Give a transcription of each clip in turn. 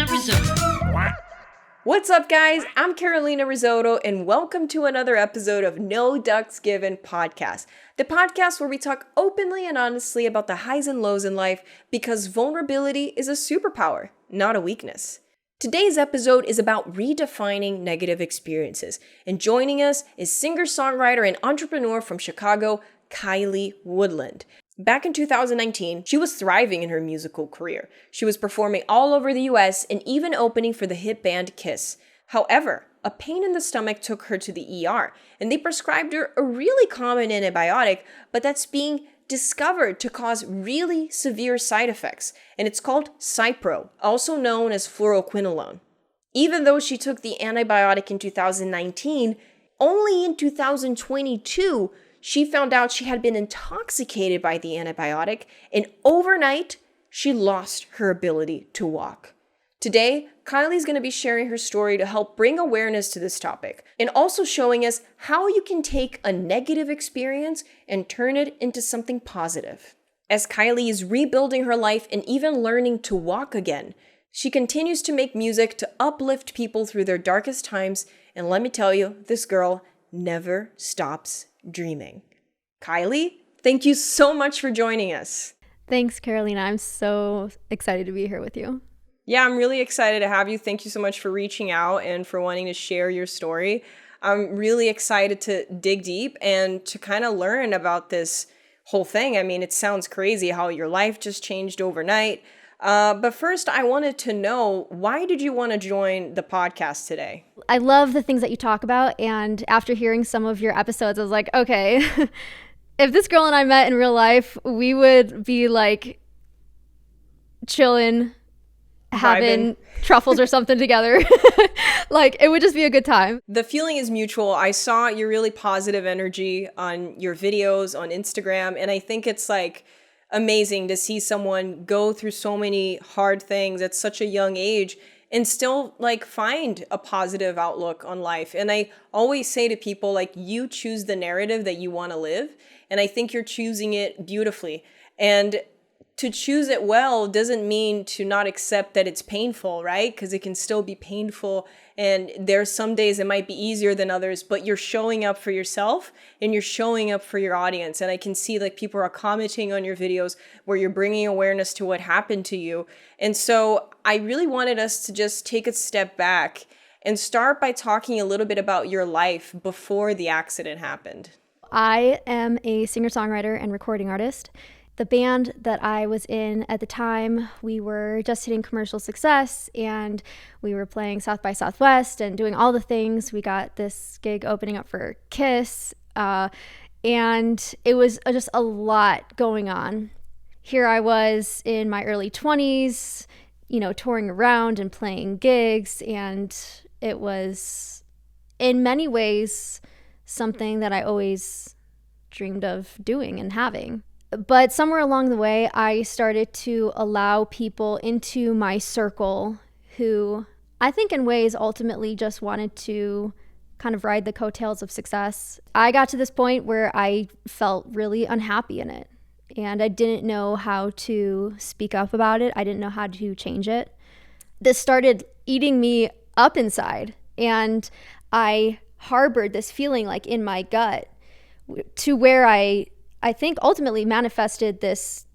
Carolina Risotto. What's up, guys? I'm Carolina Risotto, and welcome to another episode of No Ducks Given podcast, the podcast where we talk openly and honestly about the highs and lows in life because vulnerability is a superpower, not a weakness. Today's episode is about redefining negative experiences, and joining us is singer-songwriter and entrepreneur from Chicago, Kiley Woodland. Back in 2019, she was thriving in her musical career. She was performing all over the US and even opening for the hit band Kiss. However, a pain in the stomach took her to the ER, and they prescribed her a really common antibiotic, but that's being discovered to cause really severe side effects, and it's called cipro, also known as fluoroquinolone. Even though she took the antibiotic in 2019, only in 2022, she found out she had been intoxicated by the antibiotic, and overnight, she lost her ability to walk. Today, Kiley's going to be sharing her story to help bring awareness to this topic, and also showing us how you can take a negative experience and turn it into something positive. As Kiley is rebuilding her life and even learning to walk again, she continues to make music to uplift people through their darkest times, and let me tell you, this girl never stops dreaming. Kiley, thank you so much for joining us. Thanks, Carolina. I'm so excited to be here with you. Yeah, I'm really excited to have you. Thank you so much for reaching out and for wanting to share your story. I'm really excited to dig deep and to kind of learn about this whole thing. I mean, it sounds crazy how your life just changed overnight. But first, I wanted to know, why did you want to join the podcast today? I love the things that you talk about. And after hearing some of your episodes, I was like, okay, if this girl and I met in real life, we would be like chilling, having truffles or something together. Like, it would just be a good time. The feeling is mutual. I saw your really positive energy on your videos on Instagram, and I think it's like amazing to see someone go through so many hard things at such a young age and still like find a positive outlook on life. And I always say to people, like, you choose the narrative that you want to live, and I think you're choosing it beautifully. And to choose it well doesn't mean to not accept that it's painful, right? Because it can still be painful, and there's some days it might be easier than others, but you're showing up for yourself and you're showing up for your audience. And I can see like people are commenting on your videos where you're bringing awareness to what happened to you. And so I really wanted us to just take a step back and start by talking a little bit about your life before the accident happened. I am a singer-songwriter and recording artist. The band that I was in at the time, we were just hitting commercial success, and we were playing South by Southwest and doing all the things. We got this gig opening up for Kiss, and it was just a lot going on. Here I was in my early 20s, touring around and playing gigs, and it was in many ways something that I always dreamed of doing and having. But somewhere along the way, I started to allow people into my circle who I think in ways ultimately just wanted to kind of ride the coattails of success. I got to this point where I felt really unhappy in it, and I didn't know how to speak up about it. I didn't know how to change it. This started eating me up inside, and I harbored this feeling like in my gut to where I think ultimately manifested this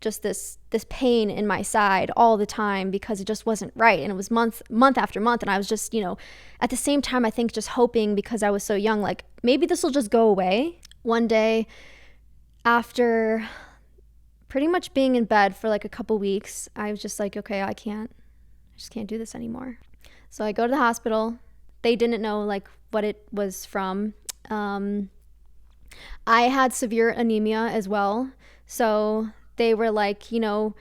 pain in my side all the time because it just wasn't right. And it was month after month. And I was just, at the same time, I think just hoping, because I was so young, like maybe this will just go away. One day, after pretty much being in bed for like a couple weeks, I was just like, okay, I just can't do this anymore. So I go to the hospital. They didn't know like what it was from. I had severe anemia as well. So they were like, cool,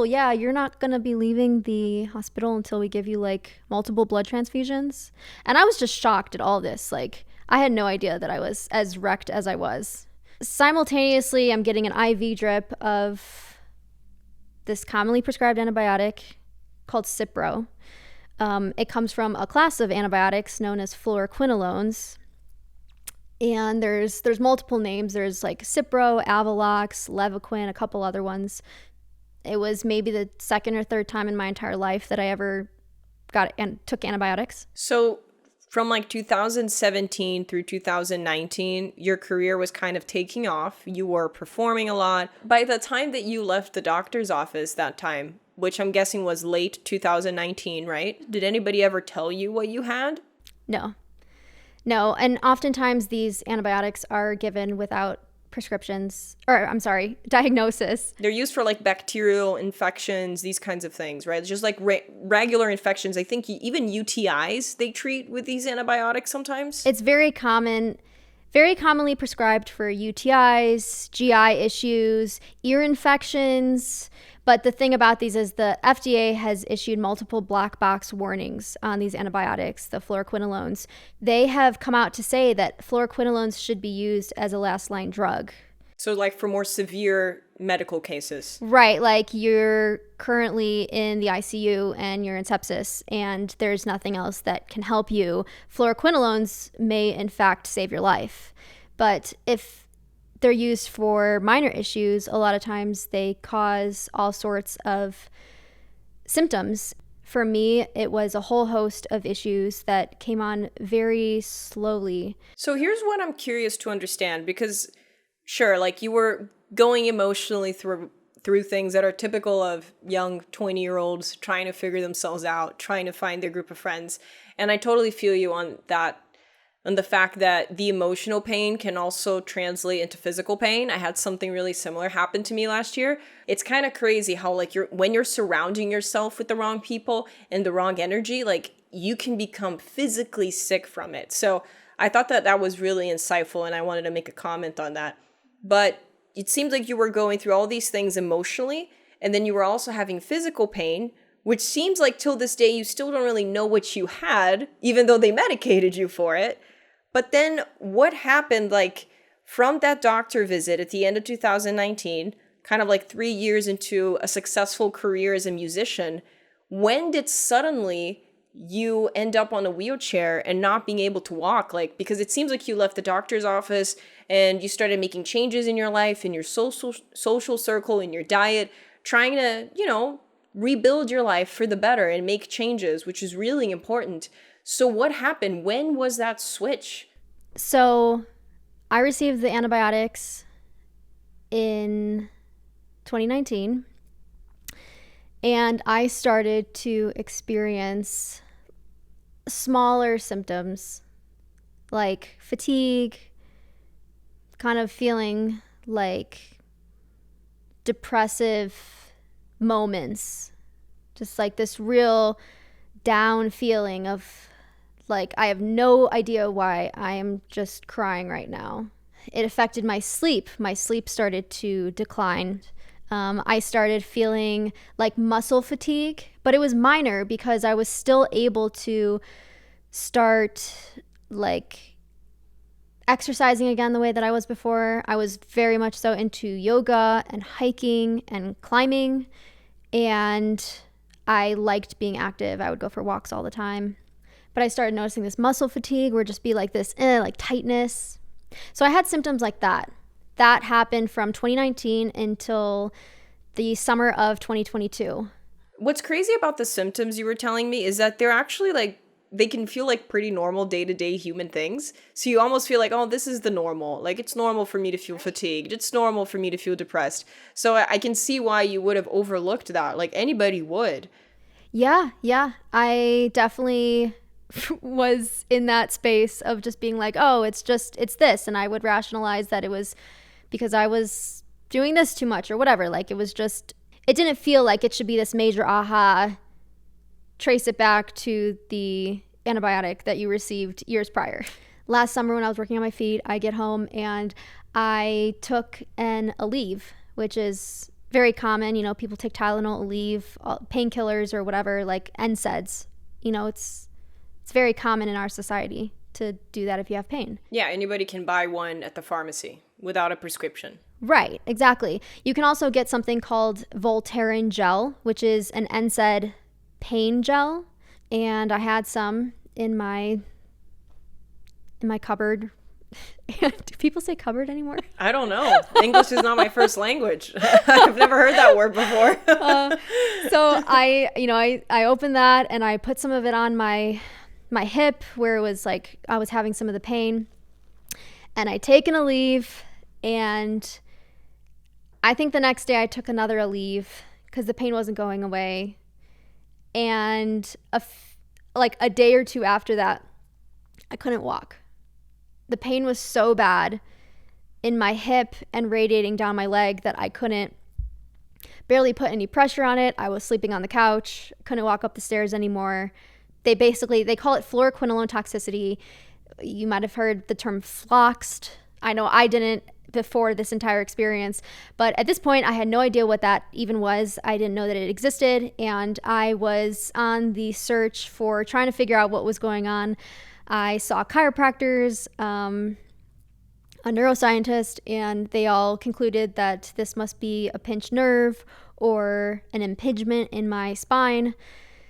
yeah, you're not going to be leaving the hospital until we give you like multiple blood transfusions. And I was just shocked at all this. Like, I had no idea that I was as wrecked as I was. Simultaneously, I'm getting an IV drip of this commonly prescribed antibiotic called cipro. It comes from a class of antibiotics known as fluoroquinolones. And there's multiple names. There's like Cipro, Avalox, Levaquin, a couple other ones. It was maybe the second or third time in my entire life that I ever took antibiotics. So from like 2017 through 2019, your career was kind of taking off. You were performing a lot. By the time that you left the doctor's office that time, which I'm guessing was late 2019, right? Did anybody ever tell you what you had? No. No, and oftentimes these antibiotics are given without diagnosis. They're used for like bacterial infections, these kinds of things, right? It's just like regular infections. I think even UTIs they treat with these antibiotics sometimes. It's very commonly prescribed for UTIs, GI issues, ear infections. But the thing about these is the FDA has issued multiple black box warnings on these antibiotics, the fluoroquinolones. They have come out to say that fluoroquinolones should be used as a last line drug. So like for more severe medical cases. Right, like you're currently in the ICU and you're in sepsis and there's nothing else that can help you. Fluoroquinolones may in fact save your life. But if they're used for minor issues, a lot of times they cause all sorts of symptoms. For me, it was a whole host of issues that came on very slowly. So here's what I'm curious to understand, because sure, like you were going emotionally through things that are typical of young 20-year-olds trying to figure themselves out, trying to find their group of friends. And I totally feel you on that. And the fact that the emotional pain can also translate into physical pain. I had something really similar happen to me last year. It's kind of crazy how like when you're surrounding yourself with the wrong people and the wrong energy, like you can become physically sick from it. So I thought that was really insightful and I wanted to make a comment on that. But it seemed like you were going through all these things emotionally and then you were also having physical pain, which seems like till this day you still don't really know what you had, even though they medicated you for it. But then what happened like from that doctor visit at the end of 2019, kind of like 3 years into a successful career as a musician, when did suddenly you end up on a wheelchair and not being able to walk? Like, because it seems like you left the doctor's office and you started making changes in your life, in your social circle, in your diet, trying to, rebuild your life for the better and make changes, which is really important. So what happened? When was that switch? So I received the antibiotics in 2019 and I started to experience smaller symptoms like fatigue, kind of feeling like depressive moments, just like this real down feeling of like, I have no idea why I am just crying right now. It affected my sleep. My sleep started to decline. I started feeling like muscle fatigue, but it was minor because I was still able to start like exercising again the way that I was before. I was very much so into yoga and hiking and climbing, and I liked being active. I would go for walks all the time. But I started noticing this muscle fatigue or just be like this, like tightness. So I had symptoms like that. That happened from 2019 until the summer of 2022. What's crazy about the symptoms you were telling me is that they're actually like, they can feel like pretty normal day-to-day human things. So you almost feel like, oh, this is the normal. Like it's normal for me to feel fatigued. It's normal for me to feel depressed. So I can see why you would have overlooked that. Like anybody would. Yeah. I definitely was in that space of just being like, oh, it's this. And I would rationalize that it was because I was doing this too much or whatever. Like it didn't feel like it should be this major aha, trace it back to the antibiotic that you received years prior. Last summer when I was working on my feet, I get home and I took an Aleve, which is very common. People take Tylenol, Aleve, painkillers or whatever, like NSAIDs. It's very common in our society to do that if you have pain. Yeah, anybody can buy one at the pharmacy without a prescription. Right, exactly. You can also get something called Voltaren gel, which is an NSAID pain gel. And I had some in my cupboard And do people say cupboard anymore? I don't know. English is not my first language. I've never heard that word before. So I opened that and I put some of it on my hip where it was like I was having some of the pain. And I'd taken a leave, and I think the next day I took another Aleve because the pain wasn't going away. And like a day or two after that, I couldn't walk. The pain was so bad in my hip and radiating down my leg that I couldn't barely put any pressure on it. I was sleeping on the couch, couldn't walk up the stairs anymore. They call it fluoroquinolone toxicity. You might have heard the term floxed. I know I didn't before this entire experience, but at this point I had no idea what that even was. I didn't know that it existed, and I was on the search for trying to figure out what was going on. I saw chiropractors, a neuroscientist, and they all concluded that this must be a pinched nerve or an impingement in my spine.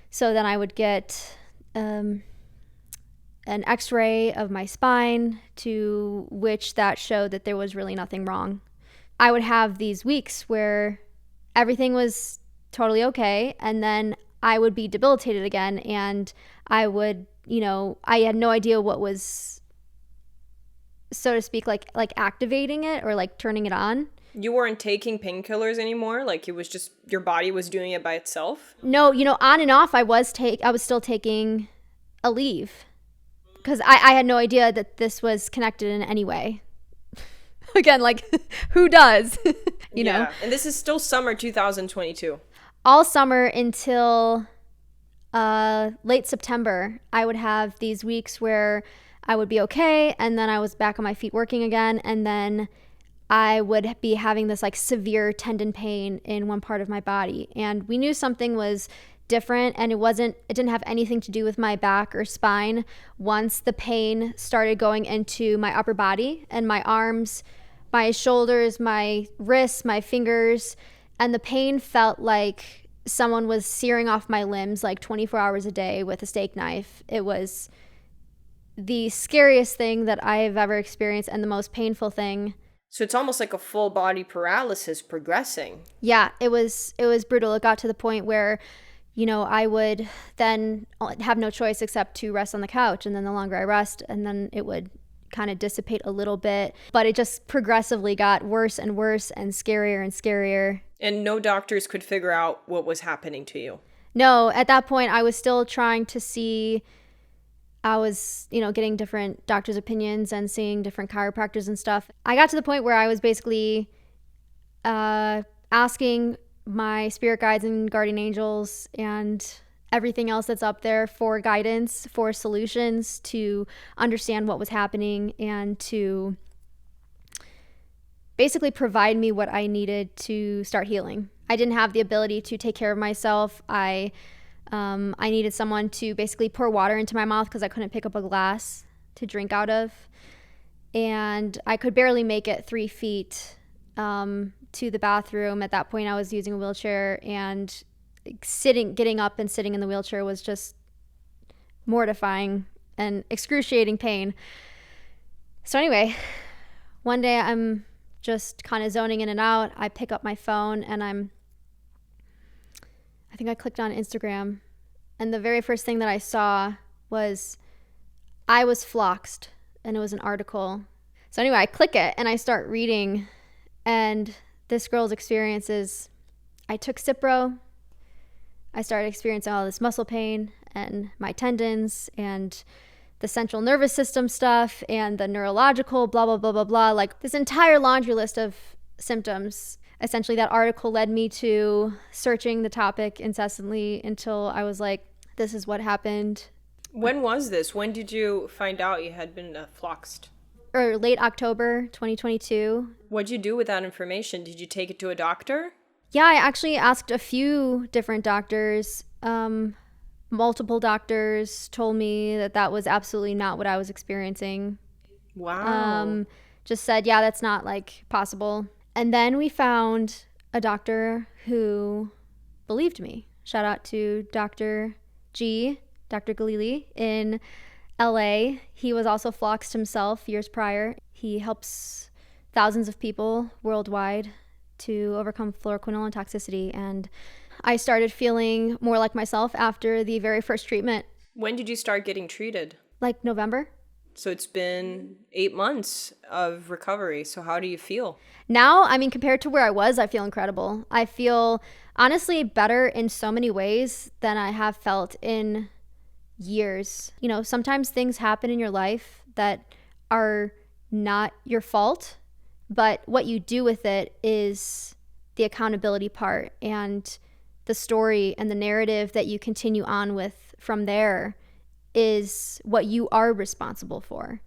So then I would get an x-ray of my spine, to which that showed that there was really nothing wrong. I would have these weeks where everything was totally okay, and then I would be debilitated again, and I would, I had no idea what was, so to speak, like activating it or like turning it on. You weren't taking painkillers anymore? Like it was just your body was doing it by itself? No, on and off I was still taking Aleve because I had no idea that this was connected in any way. Again, like who does? you know? And this is still summer 2022. All summer until late September, I would have these weeks where I would be okay, and then I was back on my feet working again, and then I would be having this like severe tendon pain in one part of my body. And we knew something was different, and it didn't have anything to do with my back or spine. Once the pain started going into my upper body and my arms, my shoulders, my wrists, my fingers, and the pain felt like someone was searing off my limbs like 24 hours a day with a steak knife. It was the scariest thing that I've ever experienced and the most painful thing. So it's almost like a full body paralysis progressing. Yeah, it was brutal. It got to the point where, I would then have no choice except to rest on the couch. And then the longer I rest, and then it would kind of dissipate a little bit. But it just progressively got worse and worse and scarier and scarier. And no doctors could figure out what was happening to you? No, at that point, I was still trying to see. I was, getting different doctors' opinions and seeing different chiropractors and stuff. I got to the point where I was basically asking my spirit guides and guardian angels and everything else that's up there for guidance, for solutions to understand what was happening and to basically provide me what I needed to start healing. I didn't have the ability to take care of myself. I needed someone to basically pour water into my mouth because I couldn't pick up a glass to drink out of. And I could barely make it 3 feet to the bathroom. At that point, I was using a wheelchair, and getting up and sitting in the wheelchair was just mortifying and excruciating pain. So anyway, one day I'm just kind of zoning in and out. I pick up my phone and I think I clicked on Instagram, and the very first thing that I saw was I was floxed, and it was an article. So anyway, I click it and I start reading, and this girl's experiences. I took Cipro. I started experiencing all this muscle pain and my tendons and the central nervous system stuff and the neurological blah, blah, blah, blah, blah. Like this entire laundry list of symptoms. Essentially, that article led me to searching the topic incessantly until I was like, this is what happened. When was this? When did you find out you had been floxed? Or late October 2022. What'd you do with that information? Did you take it to a doctor? Yeah, I actually asked a few different doctors. Multiple doctors told me that was absolutely not what I was experiencing. Wow. Just said, yeah, that's not like possible. And then we found a doctor who believed me. Shout out to Dr. Galili in LA. He was also floxed himself years prior. He helps thousands of people worldwide to overcome fluoroquinolone toxicity. And I started feeling more like myself after the very first treatment. When did you start getting treated? Like November. So it's been 8 months of recovery. So how do you feel? Now, I mean, compared to where I was, I feel incredible. I feel honestly better in so many ways than I have felt in years. You know, sometimes things happen in your life that are not your fault, but what you do with it is the accountability part, and the story and the narrative that you continue on with from there is what you are responsible for.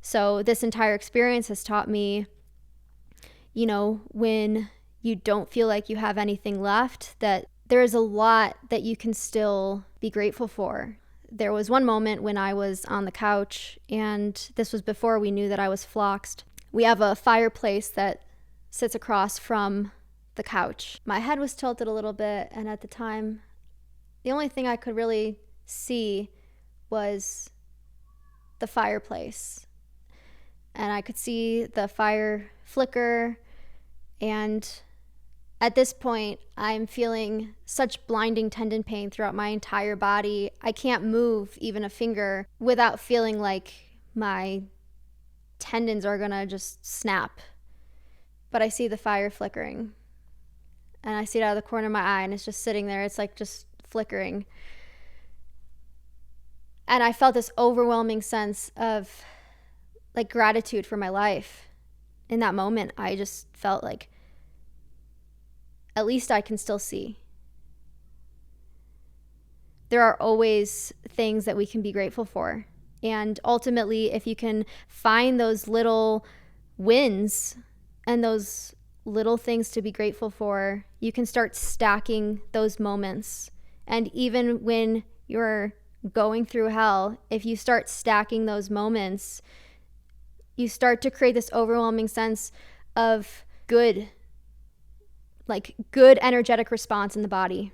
So this entire experience has taught me, you know, when you don't feel like you have anything left, that there is a lot that you can still be grateful for. There was one moment when I was on the couch, and this was before we knew that I was floxed. We have a fireplace that sits across from the couch. My head was tilted a little bit, and at the time, the only thing I could really see was the fireplace. And I could see the fire flicker, and at this point, I'm feeling such blinding tendon pain throughout my entire body. I can't move even a finger without feeling like my tendons are gonna just snap. But I see the fire flickering, and I see it out of the corner of my eye, and it's just sitting there. It's like just flickering. And I felt this overwhelming sense of like gratitude for my life. In that moment, I just felt like, at least I can still see. There are always things that we can be grateful for. And ultimately, if you can find those little wins and those little things to be grateful for, you can start stacking those moments. And even when you're going through hell, if you start stacking those moments, you start to create this overwhelming sense of good, like good energetic response in the body.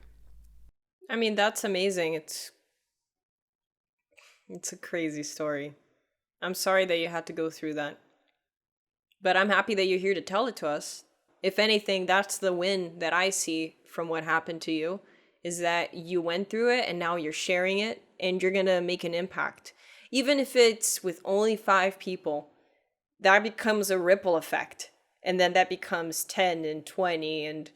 I mean, that's amazing. It's a crazy story. I'm sorry that you had to go through that. But I'm happy that you're here to tell it to us. If anything, that's the win that I see from what happened to you, is that you went through it and now you're sharing it and you're going to make an impact. Even if it's with only 5 people, that becomes a ripple effect. And then that becomes 10 and 20 and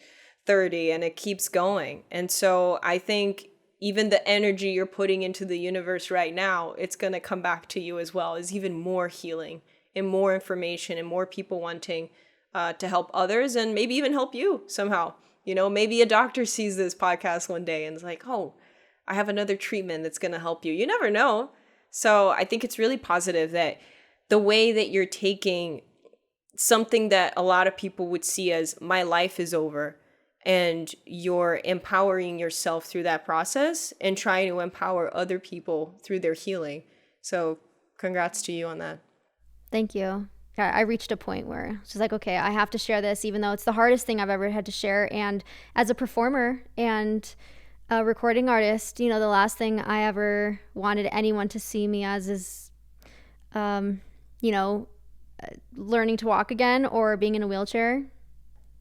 30, and it keeps going. And so I think even the energy you're putting into the universe right now, it's going to come back to you as well, is even more healing and more information and more people wanting to help others and maybe even help you somehow. You know, maybe a doctor sees this podcast one day and is like, oh, I have another treatment that's going to help you. You never know. So I think it's really positive that the way that you're taking something that a lot of people would see as my life is over, and you're empowering yourself through that process and trying to empower other people through their healing. So congrats to you on that. Thank you. I reached a point where it's just like, okay, I have to share this, even though it's the hardest thing I've ever had to share. And as a performer and a recording artist, you know, the last thing I ever wanted anyone to see me as is, you know, learning to walk again or being in a wheelchair.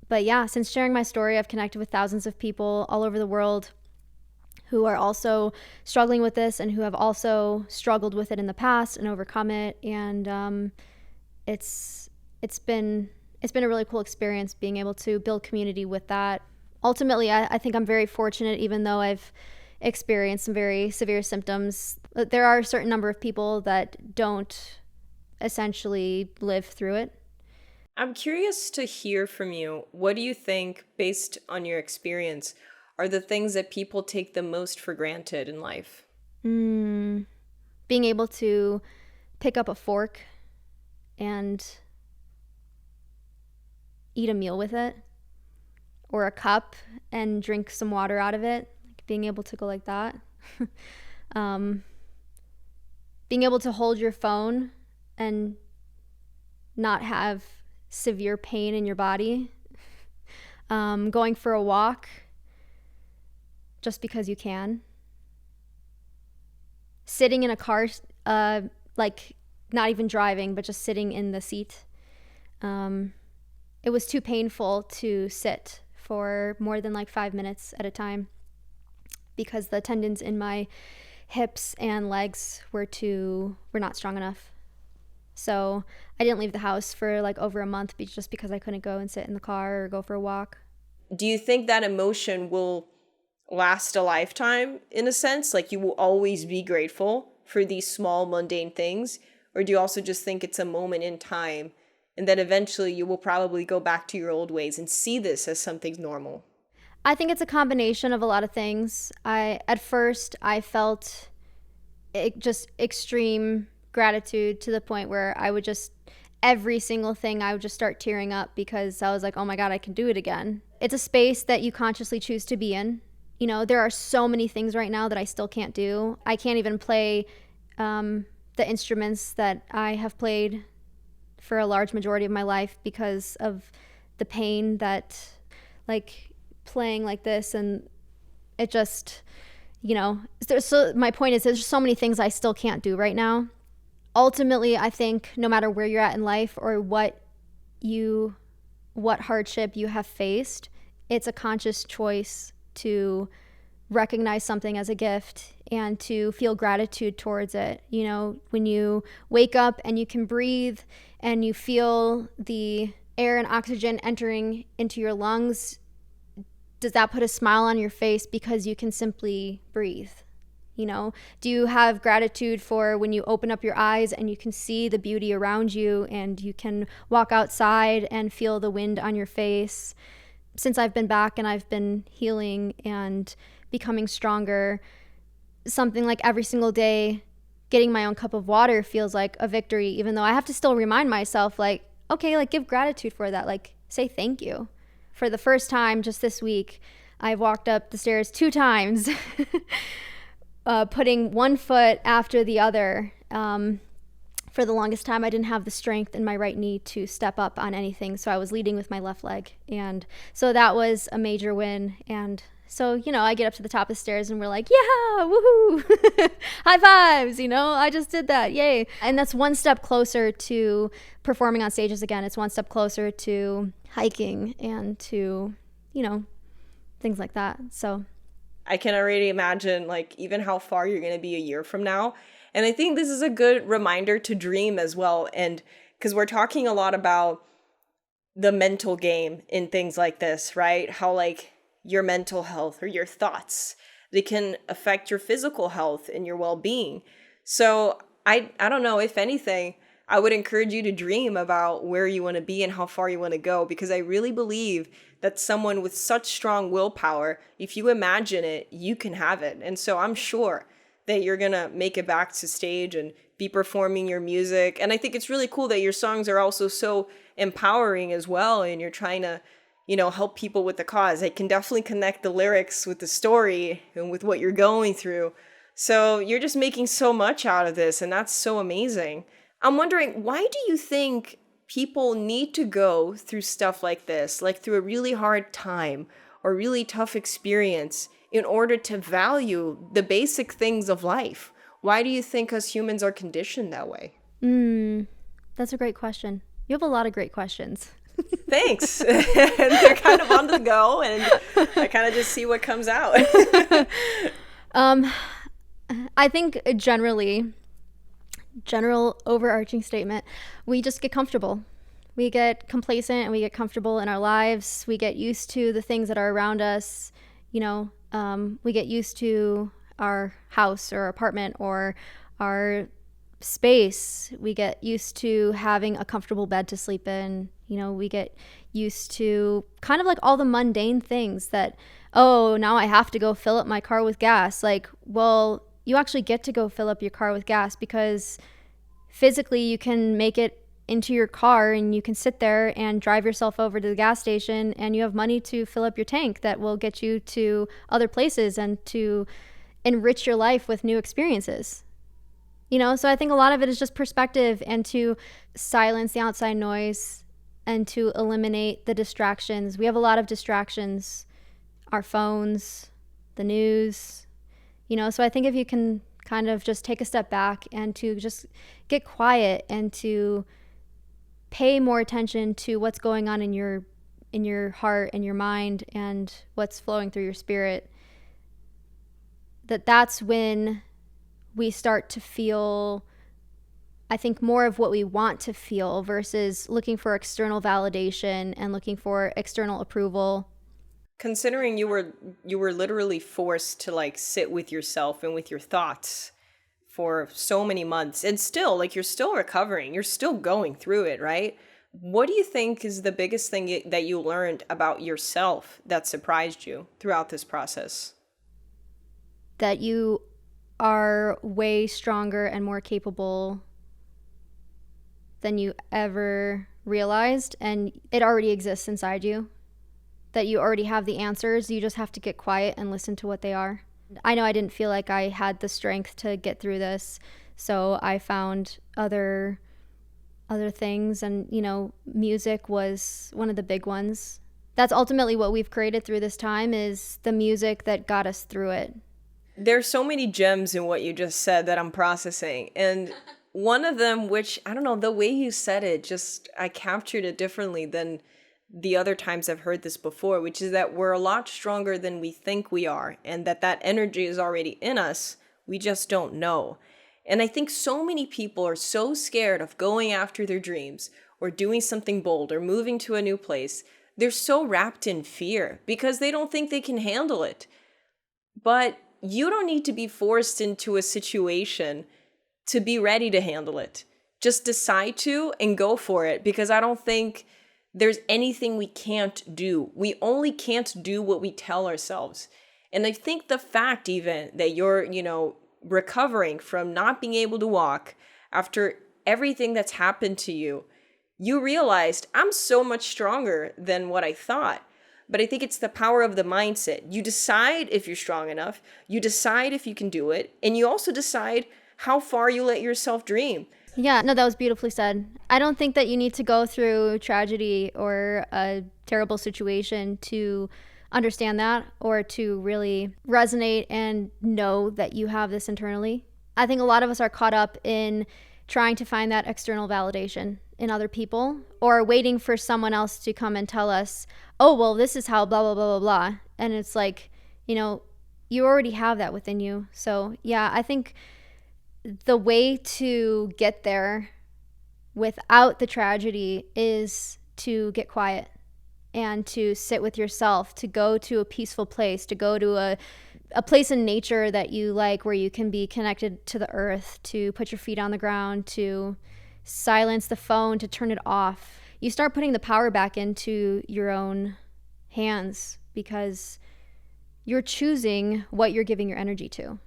But yeah, since sharing my story, I've connected with thousands of people all over the world who are also struggling with this and who have also struggled with it in the past and overcome it. And it's been a really cool experience being able to build community with that. Ultimately, I think I'm very fortunate, even though I've experienced some very severe symptoms. There are a certain number of people that don't essentially live through it. I'm curious to hear from you. What do you think, based on your experience, are the things that people take the most for granted in life? Being able to pick up a fork and eat a meal with it, or a cup and drink some water out of it, like being able to go like that. Being able to hold your phone and not have severe pain in your body. Going for a walk just because you can. Sitting in a car like not even driving, but just sitting in the seat. It was too painful to sit for more than like 5 minutes at a time because the tendons in my hips and legs were not strong enough. So I didn't leave the house for like over a month just because I couldn't go and sit in the car or go for a walk. Do you think that emotion will last a lifetime in a sense? Like you will always be grateful for these small mundane things? Or do you also just think it's a moment in time and that eventually you will probably go back to your old ways and see this as something normal? I think it's a combination of a lot of things. At first I felt just extreme gratitude to the point where I would just, every single thing I would just start tearing up because I was like, oh my God, I can do it again. It's a space that you consciously choose to be in. You know, there are so many things right now that I still can't do. I can't even play the instruments that I have played for a large majority of my life because of the pain that like playing like this, and it just, you know, so my point is there's so many things I still can't do right now. Ultimately, I think no matter where you're at in life or what hardship you have faced, it's a conscious choice to recognize something as a gift and to feel gratitude towards it. You know, when you wake up and you can breathe and you feel the air and oxygen entering into your lungs, does that put a smile on your face because you can simply breathe? You know, do you have gratitude for when you open up your eyes and you can see the beauty around you and you can walk outside and feel the wind on your face? Since I've been back and I've been healing and becoming stronger, something like every single day getting my own cup of water feels like a victory, even though I have to still remind myself, like, okay, like give gratitude for that, like say thank you. For the first time just this week, I've walked up the stairs 2 times putting one foot after the other. For the longest time, I didn't have the strength in my right knee to step up on anything, so I was leading with my left leg. And so that was a major win. And so, you know, I get up to the top of the stairs and we're like, yeah, woohoo, high fives, you know, I just did that, yay. And that's one step closer to performing on stages again. It's one step closer to hiking and to, you know, things like that. So I can already imagine like even how far you're going to be a year from now. And I think this is a good reminder to dream as well. And because we're talking a lot about the mental game in things like this, right? How like your mental health or your thoughts, they can affect your physical health and your well-being. So I don't know, if anything, I would encourage you to dream about where you want to be and how far you want to go, because I really believe that someone with such strong willpower, if you imagine it, you can have it. And so I'm sure that you're going to make it back to stage and be performing your music. And I think it's really cool that your songs are also so empowering as well. And you're trying to, you know, help people with the cause. I can definitely connect the lyrics with the story and with what you're going through. So you're just making so much out of this, and that's so amazing. I'm wondering, why do you think people need to go through stuff like this, like through a really hard time or really tough experience, in order to value the basic things of life? Why do you think us humans are conditioned that way? That's a great question. You have a lot of great questions. Thanks. And they're kind of on the go, and I kind of just see what comes out. I think general overarching statement, we just get comfortable. We get complacent and we get comfortable in our lives. We get used to the things that are around us. You know, we get used to our house or apartment or our space. We get used to having a comfortable bed to sleep in. You know, we get used to kind of like all the mundane things that, oh, now I have to go fill up my car with gas. Like, well, you actually get to go fill up your car with gas because physically you can make it into your car and you can sit there and drive yourself over to the gas station and you have money to fill up your tank that will get you to other places and to enrich your life with new experiences. You know, so I think a lot of it is just perspective and to silence the outside noise and to eliminate the distractions. We have a lot of distractions, our phones, the news, you know, so I think if you can kind of just take a step back and to just get quiet and to pay more attention to what's going on in your heart and your mind and what's flowing through your spirit, that's when we start to feel, I think, more of what we want to feel versus looking for external validation and looking for external approval. Considering you were literally forced to like sit with yourself and with your thoughts for so many months, and still, like, you're still recovering, you're still going through it, right? What do you think is the biggest thing that you learned about yourself that surprised you throughout this process? That you are way stronger and more capable than you ever realized, and it already exists inside you. That you already have the answers, you just have to get quiet and listen to what they are. I know I didn't feel like I had the strength to get through this, so I found other things, and music was one of the big ones. That's ultimately what we've created through this time, is the music that got us through it. There's so many gems in what you just said that I'm processing, and one of them, which, I don't know, the way you said it, just, I captured it differently than the other times I've heard this before, which is that we're a lot stronger than we think we are, and that energy is already in us. We just don't know. And I think so many people are so scared of going after their dreams or doing something bold or moving to a new place. They're so wrapped in fear because they don't think they can handle it. But you don't need to be forced into a situation to be ready to handle it. Just decide to and go for it, because I don't think there's anything we can't do. We only can't do what we tell ourselves. And I think the fact even that you're, recovering from not being able to walk after everything that's happened to you, you realized, I'm so much stronger than what I thought. But I think it's the power of the mindset. You decide if you're strong enough, you decide if you can do it, and you also decide how far you let yourself dream. Yeah, no, that was beautifully said. I don't think that you need to go through tragedy or a terrible situation to understand that, or to really resonate and know that you have this internally. I think a lot of us are caught up in trying to find that external validation in other people, or waiting for someone else to come and tell us, oh, well, this is how blah, blah, blah, blah, blah. And it's like, you already have that within you. So yeah, I think the way to get there without the tragedy is to get quiet and to sit with yourself, to go to a peaceful place, to go to a place in nature that you like, where you can be connected to the earth, to put your feet on the ground, to silence the phone, to turn it off. You start putting the power back into your own hands, because you're choosing what you're giving your energy to.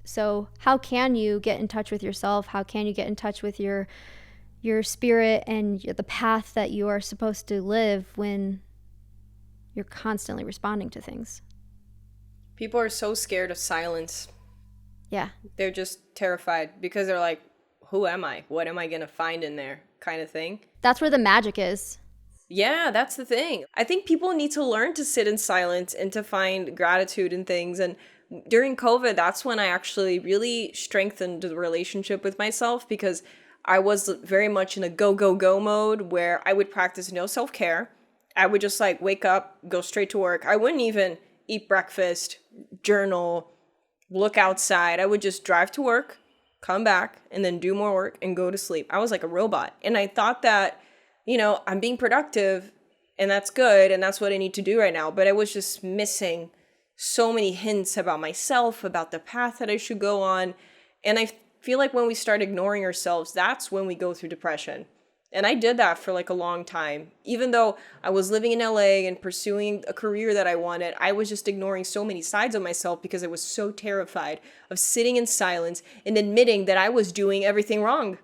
So how can you get in touch with yourself? How can you get in touch with your spirit and the path that you are supposed to live when you're constantly responding to things? People are so scared of silence. Yeah. They're just terrified because they're like, who am I? What am I going to find in there? Kind of thing. That's where the magic is. Yeah, that's the thing. I think people need to learn to sit in silence and to find gratitude in things. And during COVID, that's when I actually really strengthened the relationship with myself, because I was very much in a go, go, go mode where I would practice no self-care. I would just like wake up, go straight to work. I wouldn't even eat breakfast, journal, look outside. I would just drive to work, come back, and then do more work and go to sleep. I was like a robot. And I thought that, I'm being productive and that's good and that's what I need to do right now. But I was just missing so many hints about myself, about the path that I should go on. And I feel like when we start ignoring ourselves, that's when we go through depression. And I did that for like a long time. Even though I was living in LA and pursuing a career that I wanted, I was just ignoring so many sides of myself because I was so terrified of sitting in silence and admitting that I was doing everything wrong.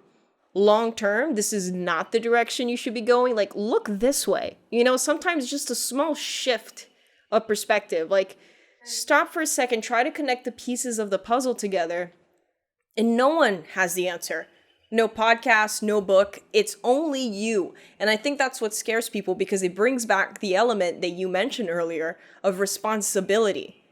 Long term, this is not the direction you should be going. Like, look this way. Sometimes just a small shift of perspective. Like, stop for a second, try to connect the pieces of the puzzle together. And no one has the answer. No podcast, no book. It's only you. And I think that's what scares people, because it brings back the element that you mentioned earlier of responsibility.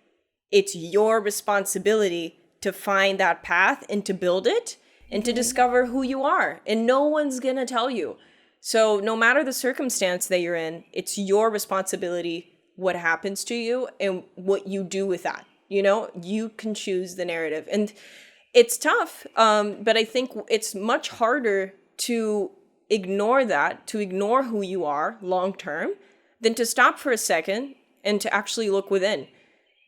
It's your responsibility to find that path and to build it and to discover who you are. And no one's going to tell you. So no matter the circumstance that you're in, it's your responsibility what happens to you and what you do with that. You know, you can choose the narrative. And it's tough, but I think it's much harder to ignore that, to ignore who you are long term, than to stop for a second and to actually look within.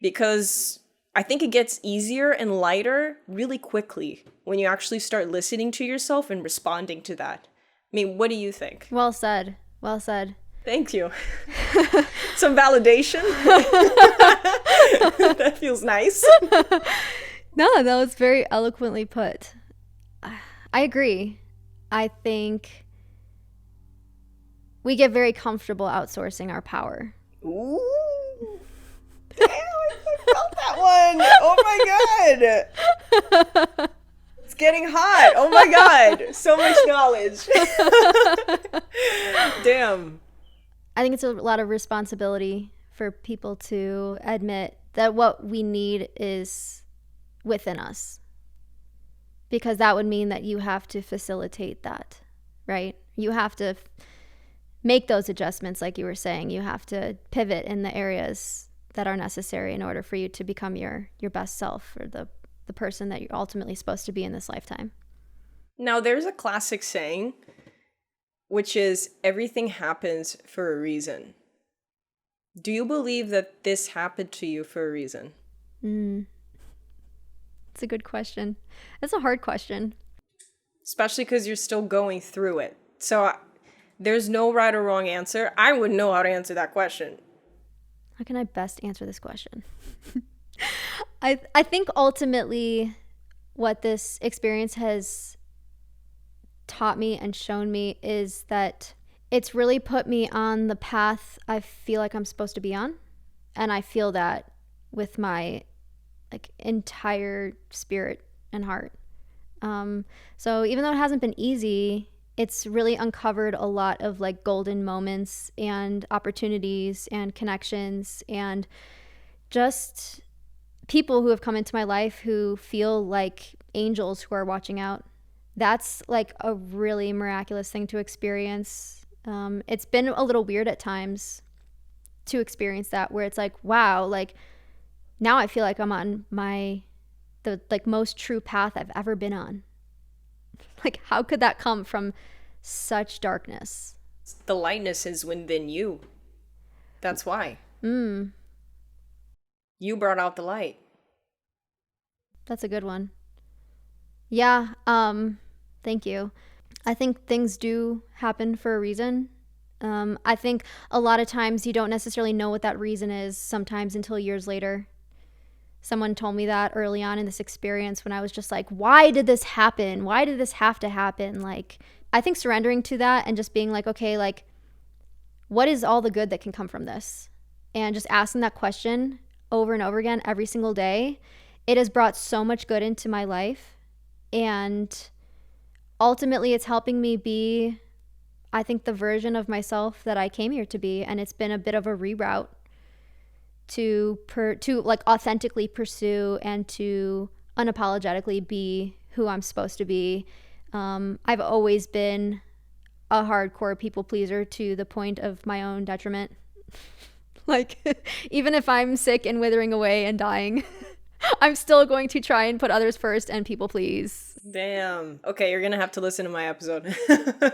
Because I think it gets easier and lighter really quickly when you actually start listening to yourself and responding to that. I mean, what do you think? Well said. Well said. Thank you. Some validation. That feels nice. No, that was very eloquently put. I agree. I think we get very comfortable outsourcing our power. Ooh. Damn, I felt that one. Oh my God. It's getting hot. Oh my God. So much knowledge. Damn. I think it's a lot of responsibility for people to admit that what we need is within us. Because that would mean that you have to facilitate that, right? You have to make those adjustments, like you were saying. You have to pivot in the areas that are necessary in order for you to become your best self, or the person that you're ultimately supposed to be in this lifetime. Now, there's a classic saying, which is everything happens for a reason. Do you believe that this happened to you for a reason? It's a good question. That's a hard question. Especially because you're still going through it. So there's no right or wrong answer. I wouldn't know how to answer that question. How can I best answer this question? I think ultimately what this experience has taught me and shown me is that it's really put me on the path I feel like I'm supposed to be on. And I feel that with my entire spirit and heart. So even though it hasn't been easy, it's really uncovered a lot of golden moments and opportunities and connections and just people who have come into my life who feel like angels who are watching out. That's a really miraculous thing to experience. It's been a little weird at times to experience that, where it's wow, now I feel like I'm on the most true path I've ever been on. How could that come from such darkness? The lightness is within you. That's why. You brought out the light. That's a good one. Yeah, thank you. I think things do happen for a reason. I think a lot of times you don't necessarily know what that reason is sometimes until years later. Someone told me that early on in this experience when I was just why did this happen? Why did this have to happen? I think surrendering to that and just being okay, what is all the good that can come from this? And just asking that question over and over again every single day, it has brought so much good into my life. And ultimately it's helping me be, I think, the version of myself that I came here to be. And it's been a bit of a reroute to authentically pursue and to unapologetically be who I'm supposed to be. I've always been a hardcore people pleaser to the point of my own detriment. Even if I'm sick and withering away and dying, I'm still going to try and put others first and people please. Damn. Okay, you're gonna have to listen to my episode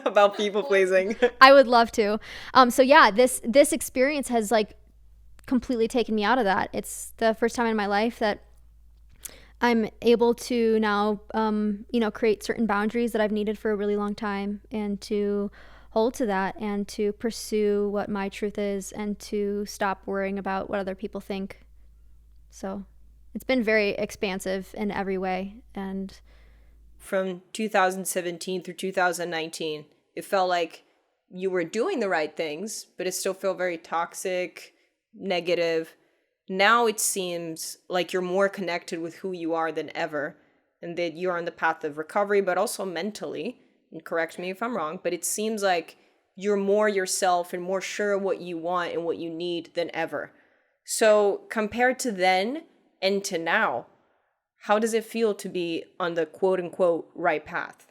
about people pleasing. I would love to. So yeah, this experience has completely taken me out of that. It's the first time in my life that I'm able to now, create certain boundaries that I've needed for a really long time, and to hold to that and to pursue what my truth is and to stop worrying about what other people think. So it's been very expansive in every way. And from 2017 through 2019, it felt like you were doing the right things, but it still felt very toxic, negative. Now it seems like you're more connected with who you are than ever, and that you're on the path of recovery, but also mentally, and correct me if I'm wrong, but it seems like you're more yourself and more sure of what you want and what you need than ever. So compared to then and to now, how does it feel to be on the quote unquote right path?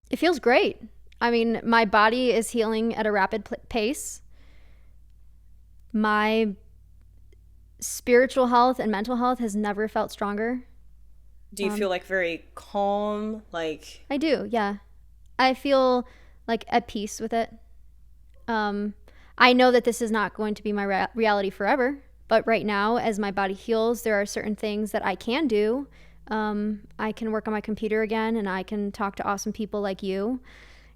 It feels great. I mean, my body is healing at a rapid pace. My spiritual health and mental health has never felt stronger. Do you feel like very calm? Like, I do, yeah. I feel like at peace with it. I know that this is not going to be my reality forever, but right now, as my body heals, there are certain things that I can do. I can work on my computer again, and I can talk to awesome people like you.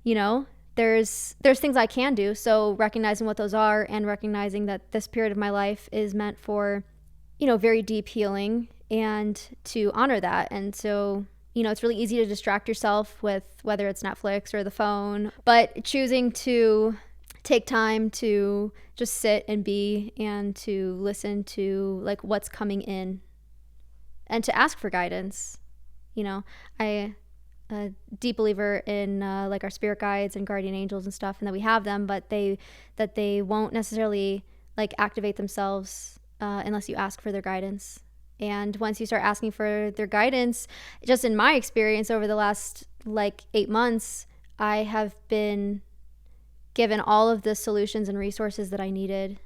You know, there's things I can do. So recognizing what those are and recognizing that this period of my life is meant for, you know, very deep healing, and to honor that. And so, you know, it's really easy to distract yourself with whether it's Netflix or the phone, but choosing to take time to just sit and be, and to listen to like what's coming in, and to ask for guidance. You know, I a deep believer in like our spirit guides and guardian angels and stuff, and that we have them, but they won't necessarily like activate themselves unless you ask for their guidance. And once you start asking for their guidance, just in my experience over the last like 8 months, I have been given all of the solutions and resources that I needed.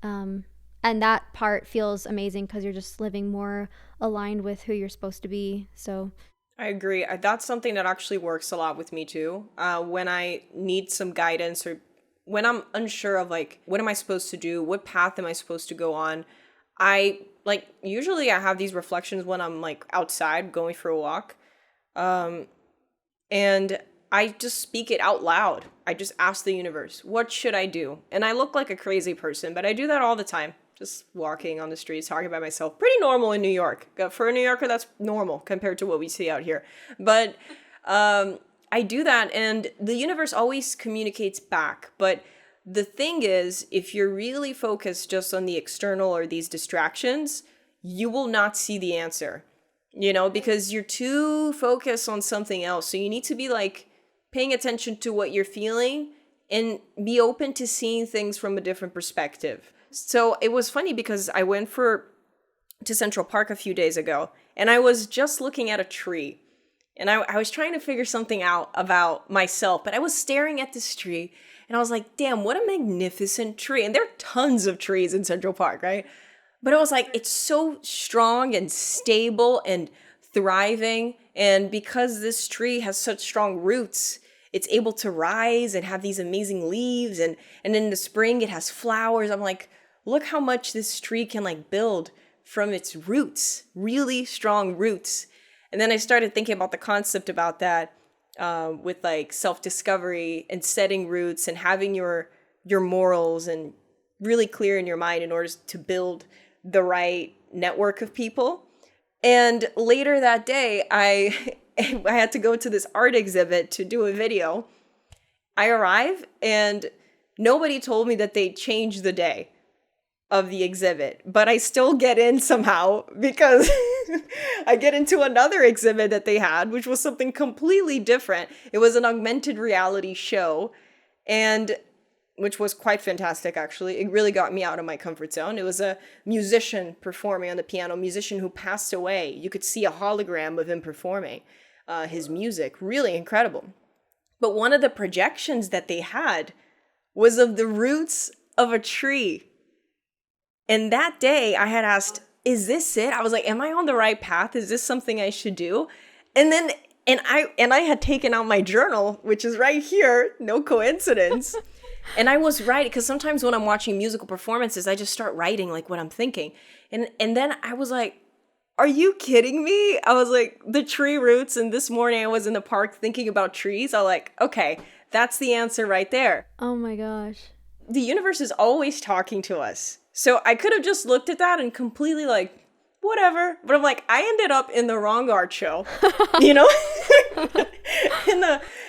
And that part feels amazing because you're just living more aligned with who you're supposed to be. So I agree. That's something that actually works a lot with me too. When I need some guidance, or when I'm unsure of like, what am I supposed to do? What path am I supposed to go on? Usually I have these reflections when I'm like outside going for a walk. And I just speak it out loud. I just ask the universe, what should I do? And I look like a crazy person, but I do that all the time. Just walking on the streets, talking about myself. Pretty normal in New York. For a New Yorker, that's normal compared to what we see out here. But I do that, and the universe always communicates back. But the thing is, if you're really focused just on the external or these distractions, you will not see the answer, you know, because you're too focused on something else. So you need to be like paying attention to what you're feeling and be open to seeing things from a different perspective. So it was funny because I went to Central Park a few days ago, and I was just looking at a tree, and I was trying to figure something out about myself, but I was staring at this tree, and I was like, damn, what a magnificent tree. And there are tons of trees in Central Park, right? But I was like, it's so strong and stable and thriving. And because this tree has such strong roots, it's able to rise and have these amazing leaves. And in the spring, it has flowers. I'm like, look how much this tree can like build from its roots, really strong roots. And then I started thinking about the concept about that with like self-discovery and setting roots and having your morals and really clear in your mind in order to build the right network of people. And later that day, I had to go to this art exhibit to do a video. I arrive and nobody told me that they changed the day of the exhibit, but I still get in somehow because I get into another exhibit that they had, which was something completely different. It was an augmented reality show, and which was quite fantastic, actually. It really got me out of my comfort zone. It was a musician performing on the piano, a musician who passed away. You could see a hologram of him performing his music. Really incredible. But one of the projections that they had was of the roots of a tree. And that day I had asked, is this it? I was like, am I on the right path? Is this something I should do? And then, I had taken out my journal, which is right here. No coincidence. And I was writing, because sometimes when I'm watching musical performances, I just start writing like what I'm thinking. And then I was like, are you kidding me? I was like, the tree roots. And this morning I was in the park thinking about trees. I was like, okay, that's the answer right there. oh my gosh. The universe is always talking to us. So I could have just looked at that and completely like, whatever. But I'm like, I ended up in the wrong art show, you know?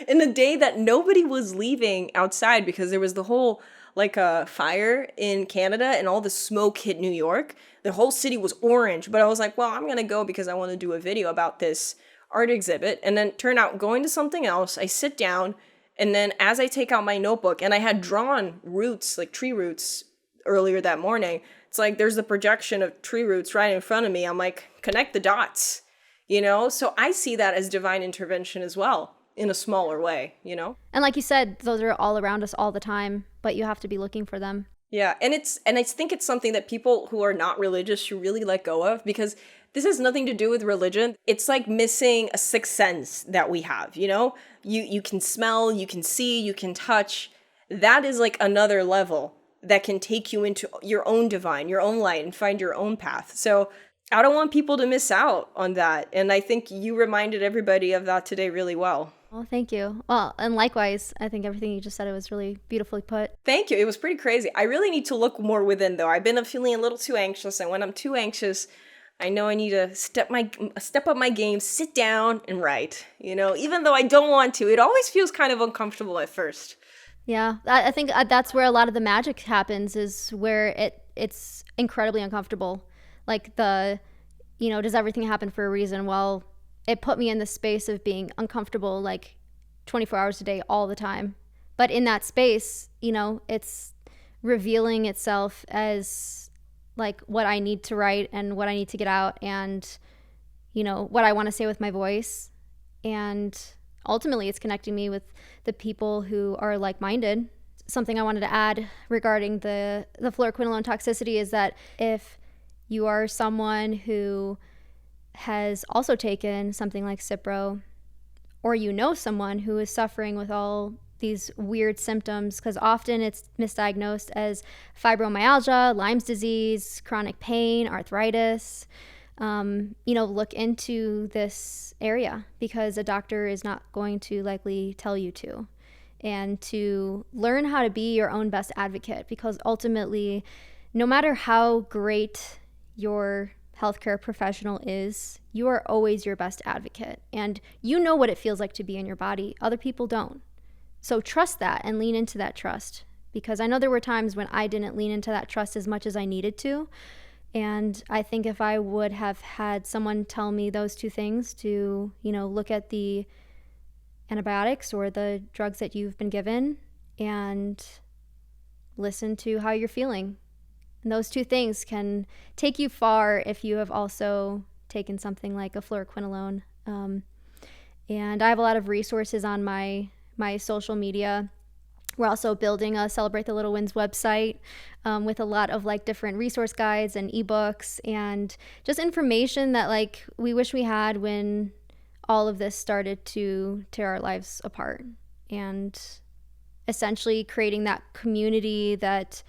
in the day that nobody was leaving outside because there was the whole like a fire in Canada and all the smoke hit New York. The whole city was orange. But I was like, well, I'm going to go because I want to do a video about this art exhibit. And then turn out going to something else. I sit down, and then as I take out my notebook, and I had drawn roots, like tree roots, earlier that morning. It's like there's a projection of tree roots right in front of me. I'm like, connect the dots, So I see that as divine intervention as well in a smaller way. And like you said, those are all around us all the time, but you have to be looking for them. Yeah, and I think it's something that people who are not religious should really let go of, because this has nothing to do with religion. It's like missing a sixth sense that we have, You can smell, you can see, you can touch. That is like another level that can take you into your own divine, your own light, and find your own path. So I don't want people to miss out on that. And I think you reminded everybody of that today really well. Well, thank you. Well, and likewise, I think everything you just said, it was really beautifully put. Thank you. It was pretty crazy. I really need to look more within, though. I've been feeling a little too anxious, and when I'm too anxious, I know I need to step up my game, sit down and write. Even though I don't want to, it always feels kind of uncomfortable at first. Yeah, I think that's where a lot of the magic happens, is where it's incredibly uncomfortable. Like does everything happen for a reason? Well, it put me in the space of being uncomfortable like 24 hours a day all the time. But in that space, it's revealing itself as like what I need to write and what I need to get out, and what I want to say with my voice. And ultimately it's connecting me with the people who are like-minded. Something I wanted to add regarding the fluoroquinolone toxicity is that if you are someone who has also taken something like cipro, or someone who is suffering with all these weird symptoms, because often it's misdiagnosed as fibromyalgia, Lyme's disease, chronic pain, arthritis, look into this area, because a doctor is not going to likely tell you to. And to learn how to be your own best advocate, because ultimately, no matter how great your healthcare professional is, you are always your best advocate. And you know what it feels like to be in your body. Other people don't. So trust that and lean into that trust, because I know there were times when I didn't lean into that trust as much as I needed to. And I think if I would have had someone tell me those two things, to, look at the antibiotics or the drugs that you've been given and listen to how you're feeling. And those two things can take you far if you have also taken something like a fluoroquinolone. And I have a lot of resources on my social media. We're also building a Celebrate the Little Wins website with a lot of like different resource guides and ebooks and just information that we wish we had when all of this started to tear our lives apart, and essentially creating that community that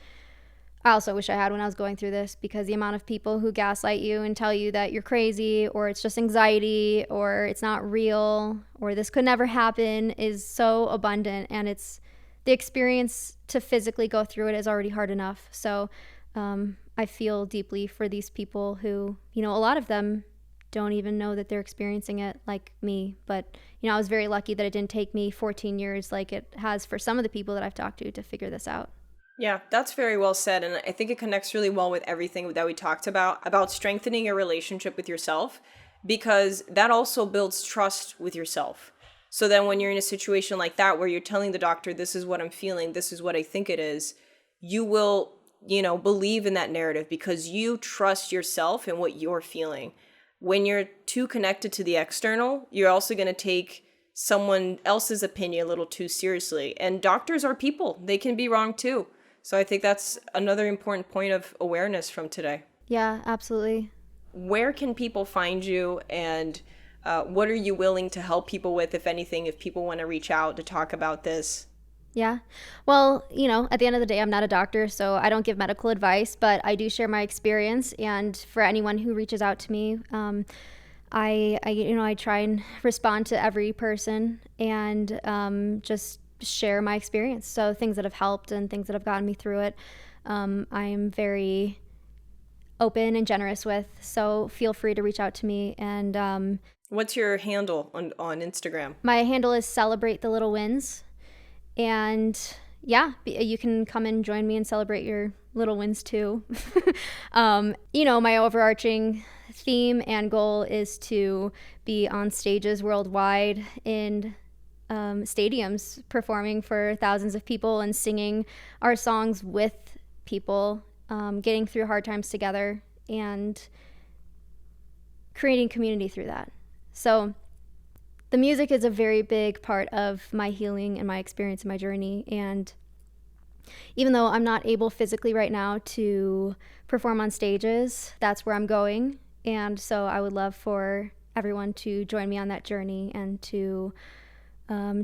I also wish I had when I was going through this, because the amount of people who gaslight you and tell you that you're crazy, or it's just anxiety, or it's not real, or this could never happen is so abundant. And it's the experience to physically go through it is already hard enough. So I feel deeply for these people who, a lot of them don't even know that they're experiencing it like me. But, I was very lucky that it didn't take me 14 years like it has for some of the people that I've talked to figure this out. Yeah, that's very well said. And I think it connects really well with everything that we talked about strengthening your relationship with yourself, because that also builds trust with yourself. So then when you're in a situation like that, where you're telling the doctor, this is what I'm feeling, this is what I think it is, you will, believe in that narrative because you trust yourself and what you're feeling. When you're too connected to the external, you're also going to take someone else's opinion a little too seriously. And doctors are people. They can be wrong too. So I think that's another important point of awareness from today. Yeah, absolutely. Where can people find you, and what are you willing to help people with, if anything, if people want to reach out to talk about this? Yeah. Well, at the end of the day, I'm not a doctor, so I don't give medical advice, but I do share my experience. And for anyone who reaches out to me, I try and respond to every person and just share my experience. So things that have helped and things that have gotten me through it, I'm very open and generous with. So feel free to reach out to me. And what's your handle on Instagram? My handle is Celebrate the Little Wins. And yeah, you can come and join me and celebrate your little wins too. My overarching theme and goal is to be on stages worldwide in stadiums, performing for thousands of people and singing our songs with people, getting through hard times together, and creating community through that. So the music is a very big part of my healing and my experience and my journey. And even though I'm not able physically right now to perform on stages, that's where I'm going. And so I would love for everyone to join me on that journey and to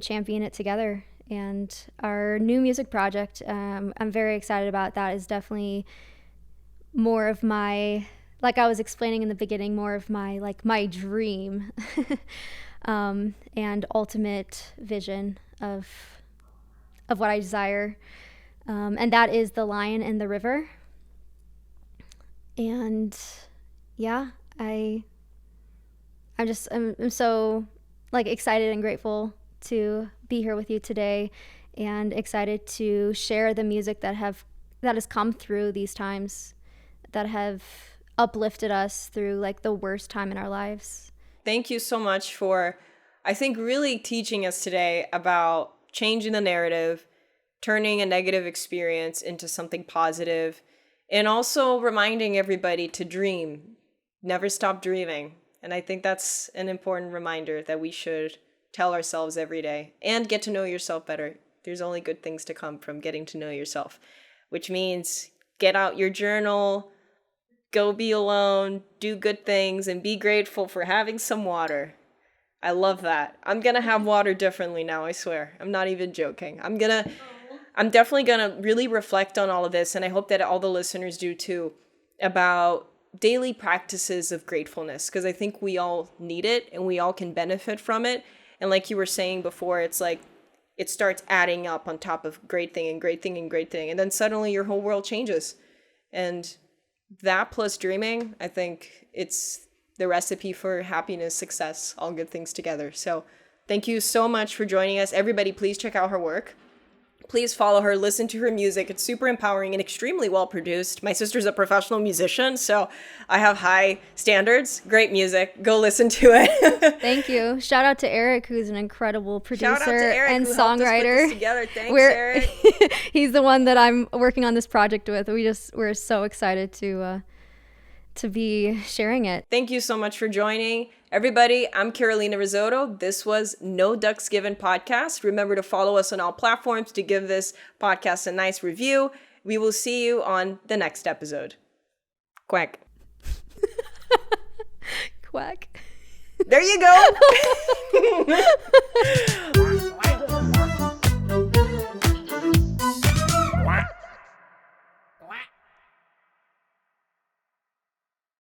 champion it together. And our new music project, I'm very excited about. That is definitely more of my, like I was explaining in the beginning, more of my, like, my dream and ultimate vision of what I desire. And that is The Lion and the River. And yeah, I'm so, like, excited and grateful to be here with you today, and excited to share the music that has come through these times, that have uplifted us through, like, the worst time in our lives. Thank you so much for, I think, really teaching us today about changing the narrative, turning a negative experience into something positive, and also reminding everybody to dream. Never stop dreaming. And I think that's an important reminder that we should tell ourselves every day, and get to know yourself better. There's only good things to come from getting to know yourself, which means get out your journal, go be alone, do good things, and be grateful for having some water. I love that. I'm going to have water differently now, I swear. I'm not even joking. I'm definitely going to really reflect on all of this, and I hope that all the listeners do too, about daily practices of gratefulness, because I think we all need it and we all can benefit from it. And like you were saying before, it's like it starts adding up on top of great thing and great thing and great thing. And then suddenly your whole world changes. And that plus dreaming, I think it's the recipe for happiness, success, all good things together. So thank you so much for joining us. Everybody, please check out her work. Please follow her, listen to her music. It's super empowering and extremely well produced. My sister's a professional musician, so I have high standards. Great music. Go listen to it. Thank you. Shout out to Eric, who's an incredible producer and who songwriter. helped us put this together. Thanks, Eric. He's the one that I'm working on this project with. We're so excited to be sharing it. Thank you so much for joining. Everybody, I'm Carolina Risotto. This was No Ducks Given podcast. Remember to follow us on all platforms to give this podcast a nice review. We will see you on the next episode. Quack. Quack. There you go.